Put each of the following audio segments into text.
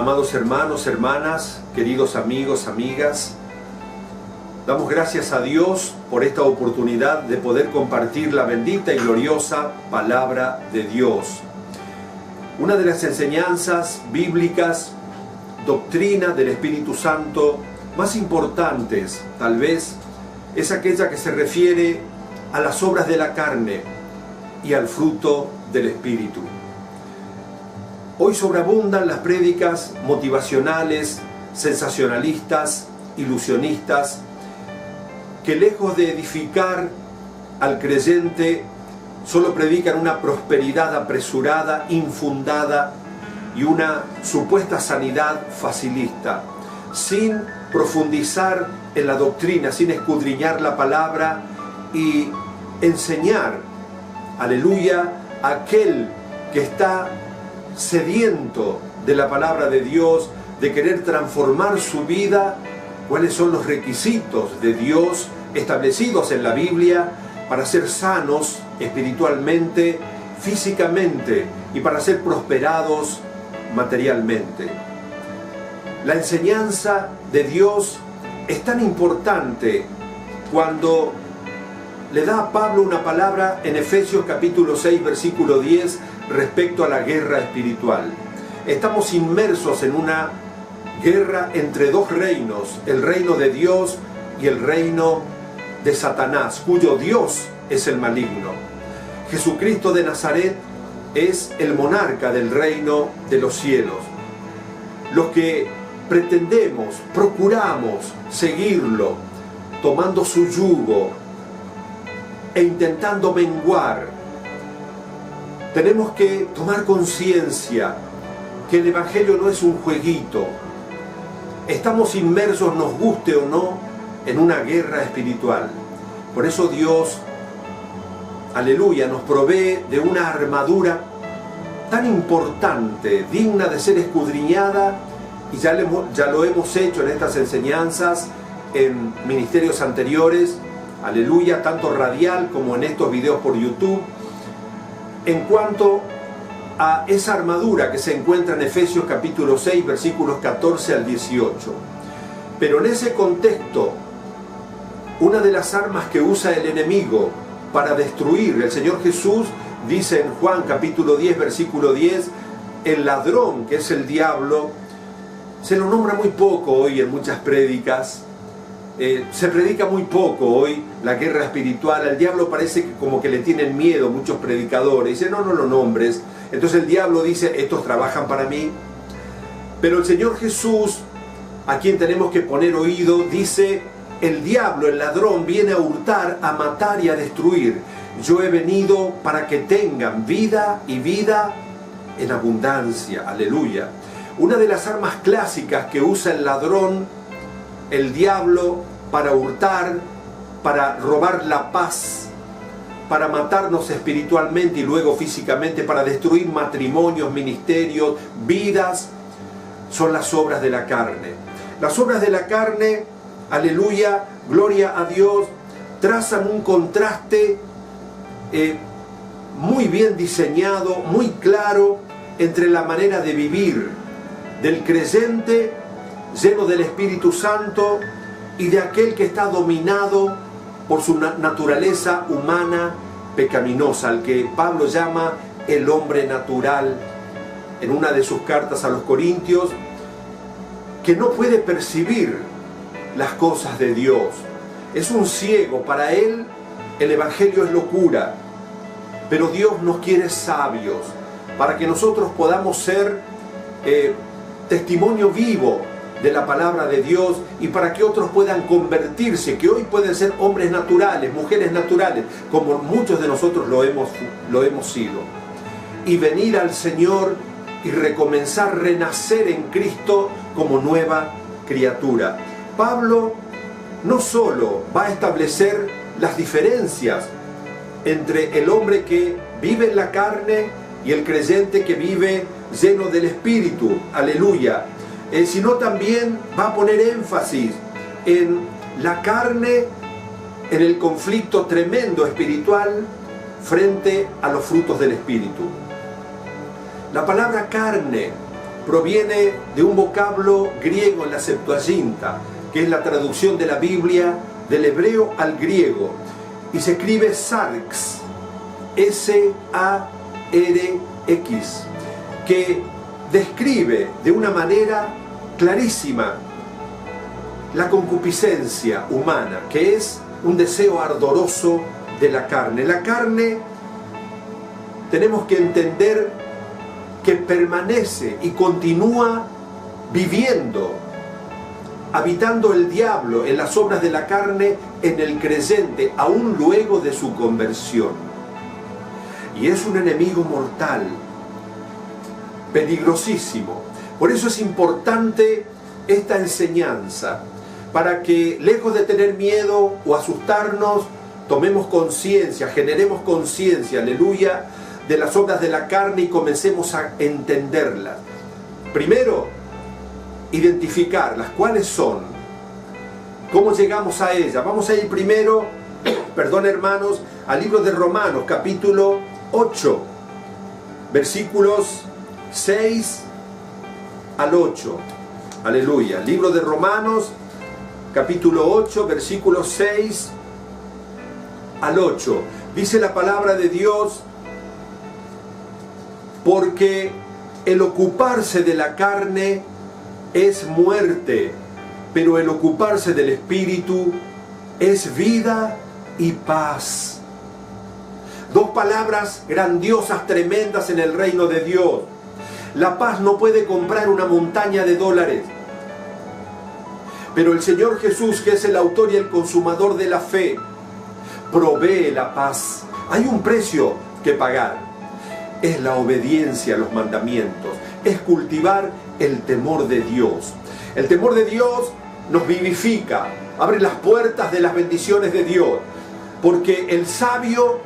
Amados hermanos, hermanas, queridos amigos, amigas, damos gracias a Dios por esta oportunidad de poder compartir la bendita y gloriosa palabra de Dios. Una de las enseñanzas bíblicas, doctrina del Espíritu Santo más importantes, tal vez, es aquella que se refiere a las obras de la carne y al fruto del Espíritu. Hoy sobreabundan las prédicas motivacionales, sensacionalistas, ilusionistas, que lejos de edificar al creyente, solo predican una prosperidad apresurada, infundada y una supuesta sanidad facilista, sin profundizar en la doctrina, sin escudriñar la palabra y enseñar, aleluya, a aquel que está sediento de la palabra de Dios, de querer transformar su vida, cuáles son los requisitos de Dios establecidos en la Biblia para ser sanos espiritualmente, físicamente y para ser prosperados materialmente. La enseñanza de Dios es tan importante cuando le da a Pablo una palabra en Efesios capítulo 6, versículo 10, respecto a la guerra espiritual. Estamos inmersos en una guerra entre dos reinos, el reino de Dios y el reino de Satanás, cuyo Dios es el maligno. Jesucristo de Nazaret es el monarca del reino de los cielos. Los que pretendemos, procuramos seguirlo, tomando su yugo e intentando menguar, tenemos que tomar conciencia que el Evangelio no es un jueguito. Estamos inmersos, nos guste o no, en una guerra espiritual. Por eso Dios, aleluya, nos provee de una armadura tan importante, digna de ser escudriñada, y ya lo hemos hecho en estas enseñanzas, en ministerios anteriores, aleluya, tanto radial como en estos videos por YouTube, en cuanto a esa armadura que se encuentra en Efesios capítulo 6, versículos 14 al 18. Pero en ese contexto, una de las armas que usa el enemigo para destruir, el Señor Jesús dice en Juan capítulo 10, versículo 10, el ladrón, que es el diablo, se lo nombra muy poco hoy en muchas prédicas. Se predica muy poco hoy la guerra espiritual. Al diablo parece que como que le tienen miedo muchos predicadores. Dicen, no lo nombres. Entonces el diablo dice, estos trabajan para mí. Pero el Señor Jesús, a quien tenemos que poner oído, dice, el diablo, el ladrón, viene a hurtar, a matar y a destruir. Yo he venido para que tengan vida y vida en abundancia. Aleluya. Una de las armas clásicas que usa el ladrón, el diablo, para hurtar, para robar la paz, para matarnos espiritualmente y luego físicamente, para destruir matrimonios, ministerios, vidas, son las obras de la carne. Las obras de la carne, aleluya, gloria a Dios, trazan un contraste muy bien diseñado, muy claro, entre la manera de vivir del creyente lleno del Espíritu Santo y de aquel que está dominado por su naturaleza humana pecaminosa, al que Pablo llama el hombre natural en una de sus cartas a los Corintios, que no puede percibir las cosas de Dios. Es un ciego, para él el Evangelio es locura, pero Dios nos quiere sabios para que nosotros podamos ser testimonio vivo de la palabra de Dios y para que otros puedan convertirse, que hoy pueden ser hombres naturales, mujeres naturales, como muchos de nosotros lo hemos sido, y venir al Señor y recomenzar, renacer en Cristo como nueva criatura. Pablo no solo va a establecer las diferencias entre el hombre que vive en la carne y el creyente que vive lleno del Espíritu, aleluya, sino también va a poner énfasis en la carne, en el conflicto tremendo espiritual frente a los frutos del Espíritu. La palabra carne proviene de un vocablo griego en la Septuaginta, que es la traducción de la Biblia del hebreo al griego, y se escribe sarx, S-A-R-X, que describe de una manera clarísima la concupiscencia humana, que es un deseo ardoroso de la carne. La carne, tenemos que entender que permanece y continúa viviendo, habitando el diablo en las obras de la carne en el creyente, aún luego de su conversión. Y es un enemigo mortal, peligrosísimo. Por eso es importante esta enseñanza, para que lejos de tener miedo o asustarnos, tomemos conciencia, generemos conciencia, aleluya, de las obras de la carne y comencemos a entenderlas. Primero, identificarlas, cuáles son, cómo llegamos a ellas. Vamos a ir primero, perdón hermanos, al libro de Romanos, capítulo 8, versículos 6 al 8. Aleluya. Libro de Romanos, capítulo 8, versículos 6 al 8. Dice la palabra de Dios: porque el ocuparse de la carne es muerte, pero el ocuparse del Espíritu es vida y paz. Dos palabras grandiosas, tremendas en el reino de Dios. La paz no puede comprar una montaña de dólares, pero el Señor Jesús, que es el autor y el consumador de la fe, provee la paz. Hay un precio que pagar. Es la obediencia a los mandamientos, es cultivar el temor de Dios. El temor de Dios nos vivifica, abre las puertas de las bendiciones de Dios, porque el sabio,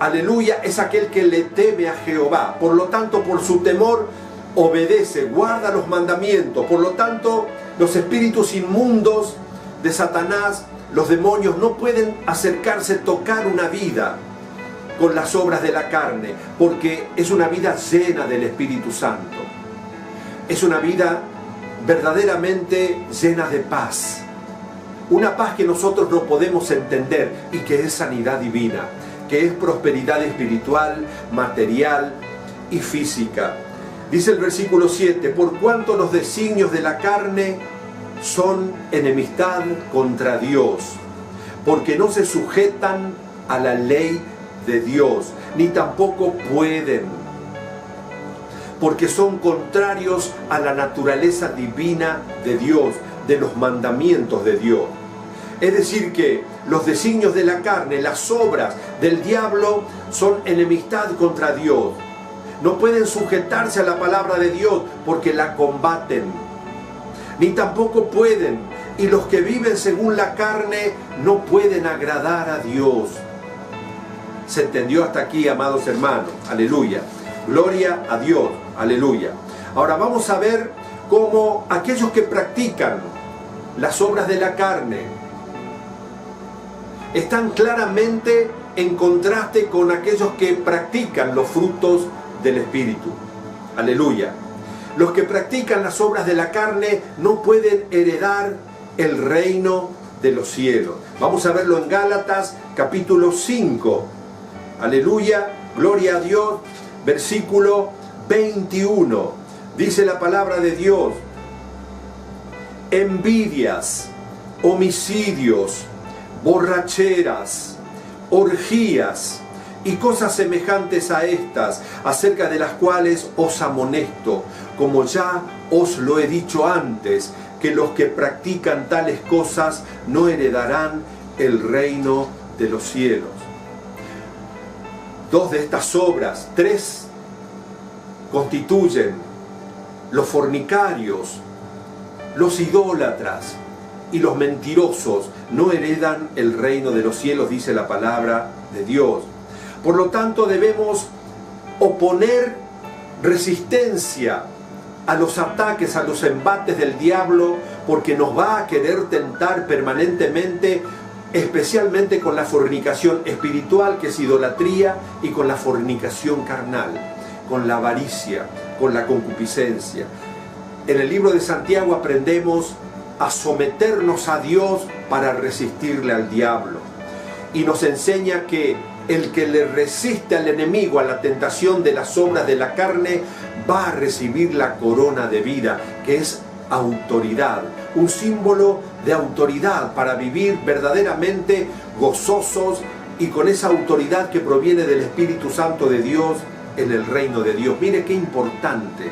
aleluya, es aquel que le teme a Jehová. Por lo tanto, por su temor, obedece, guarda los mandamientos. Por lo tanto, los espíritus inmundos de Satanás, los demonios, no pueden acercarse, tocar una vida con las obras de la carne, porque es una vida llena del Espíritu Santo. Es una vida verdaderamente llena de paz. Una paz que nosotros no podemos entender y que es sanidad divina, que es prosperidad espiritual, material y física. Dice el versículo 7, por cuanto los designios de la carne son enemistad contra Dios, porque no se sujetan a la ley de Dios, ni tampoco pueden, porque son contrarios a la naturaleza divina de Dios, de los mandamientos de Dios. Es decir que los designios de la carne, las obras del diablo, son enemistad contra Dios. No pueden sujetarse a la palabra de Dios porque la combaten, ni tampoco pueden, y los que viven según la carne no pueden agradar a Dios. ¿Se entendió hasta aquí, amados hermanos? Aleluya. Gloria a Dios. Aleluya. Ahora vamos a ver cómo aquellos que practican las obras de la carne están claramente en contraste con aquellos que practican los frutos del Espíritu. Aleluya. Los que practican las obras de la carne no pueden heredar el reino de los cielos. Vamos a verlo en Gálatas capítulo 5. Aleluya, gloria a Dios, versículo 21. Dice la palabra de Dios: envidias, homicidios, borracheras, orgías y cosas semejantes a estas, acerca de las cuales os amonesto, como ya os lo he dicho antes, que los que practican tales cosas no heredarán el reino de los cielos. Dos de estas obras, tres, constituyen los fornicarios, los idólatras y los mentirosos. No heredan el reino de los cielos, dice la palabra de Dios. Por lo tanto, debemos oponer resistencia a los ataques, a los embates del diablo, porque nos va a querer tentar permanentemente, especialmente con la fornicación espiritual, que es idolatría, y con la fornicación carnal, con la avaricia, con la concupiscencia. En el libro de Santiago aprendemos a someternos a Dios para resistirle al diablo. Y nos enseña que el que le resiste al enemigo, a la tentación de las obras de la carne, va a recibir la corona de vida, que es autoridad, un símbolo de autoridad para vivir verdaderamente gozosos y con esa autoridad que proviene del Espíritu Santo de Dios en el reino de Dios. Mire qué importante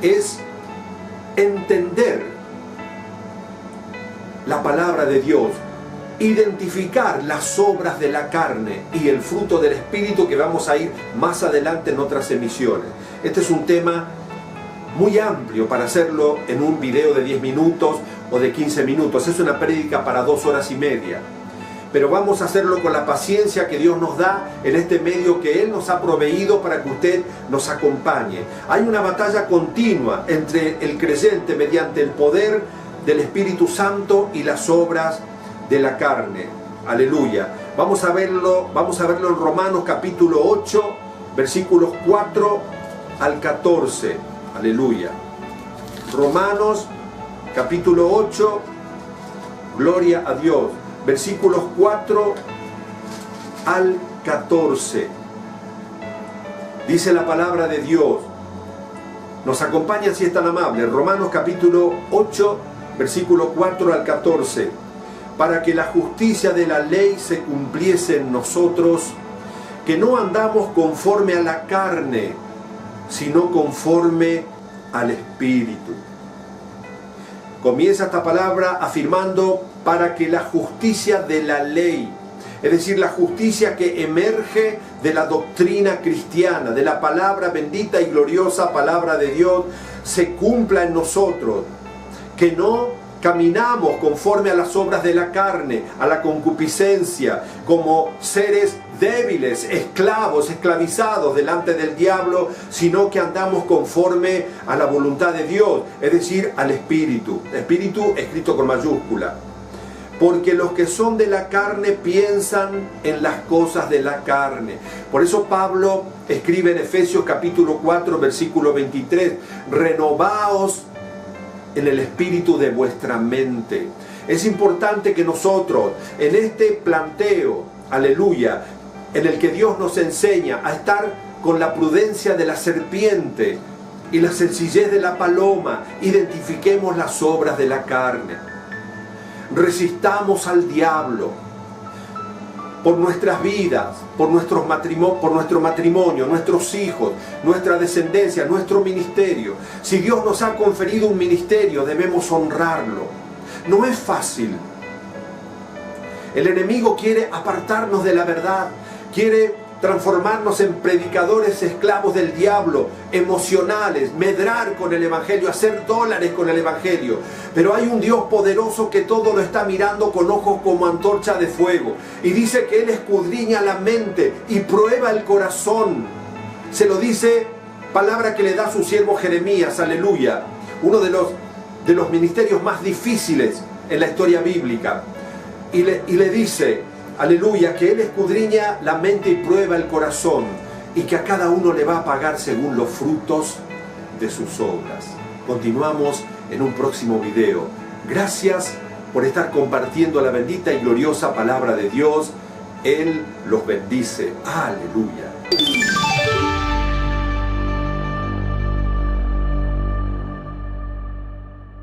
es entender la palabra de Dios, identificar las obras de la carne y el fruto del Espíritu, que vamos a ir más adelante en otras emisiones. Este es un tema muy amplio para hacerlo en un video de 10 minutos o de 15 minutos. Es una prédica para 2 horas y media. Pero vamos a hacerlo con la paciencia que Dios nos da en este medio que Él nos ha proveído para que usted nos acompañe. Hay una batalla continua entre el creyente mediante el poder del Espíritu Santo y las obras de la carne. Aleluya. Vamos a verlo en Romanos capítulo 8, versículos 4 al 14. Aleluya. Romanos capítulo 8, gloria a Dios. Versículos 4 al 14. Dice la palabra de Dios. Nos acompaña si es tan amable. Romanos capítulo 8, versículo 4 al 14. Para que la justicia de la ley se cumpliese en nosotros, que no andamos conforme a la carne, sino conforme al Espíritu. Comienza esta palabra afirmando para que la justicia de la ley, es decir, la justicia que emerge de la doctrina cristiana, de la palabra bendita y gloriosa palabra de Dios, se cumpla en nosotros, que no caminamos conforme a las obras de la carne, a la concupiscencia, como seres débiles, esclavos, esclavizados delante del diablo, sino que andamos conforme a la voluntad de Dios, es decir, al Espíritu. Espíritu escrito con mayúscula. Porque los que son de la carne piensan en las cosas de la carne. Por eso Pablo escribe en Efesios capítulo 4, versículo 23, renovaos en el espíritu de vuestra mente. Es importante que nosotros, en este planteo, aleluya, en el que Dios nos enseña a estar con la prudencia de la serpiente y la sencillez de la paloma, identifiquemos las obras de la carne. Resistamos al diablo por nuestras vidas, por nuestro matrimonio, nuestros hijos, nuestra descendencia, nuestro ministerio. Si Dios nos ha conferido un ministerio, debemos honrarlo. No es fácil. El enemigo quiere apartarnos de la verdad, quiere transformarnos en predicadores esclavos del diablo, emocionales, medrar con el Evangelio, hacer dólares con el Evangelio. Pero hay un Dios poderoso que todo lo está mirando con ojos como antorcha de fuego. Y dice que Él escudriña la mente y prueba el corazón. Se lo dice, palabra que le da a su siervo Jeremías, aleluya. Uno de los ministerios más difíciles en la historia bíblica. Y le dice, aleluya, que Él escudriña la mente y prueba el corazón, y que a cada uno le va a pagar según los frutos de sus obras. Continuamos en un próximo video. Gracias por estar compartiendo la bendita y gloriosa palabra de Dios. Él los bendice. Aleluya.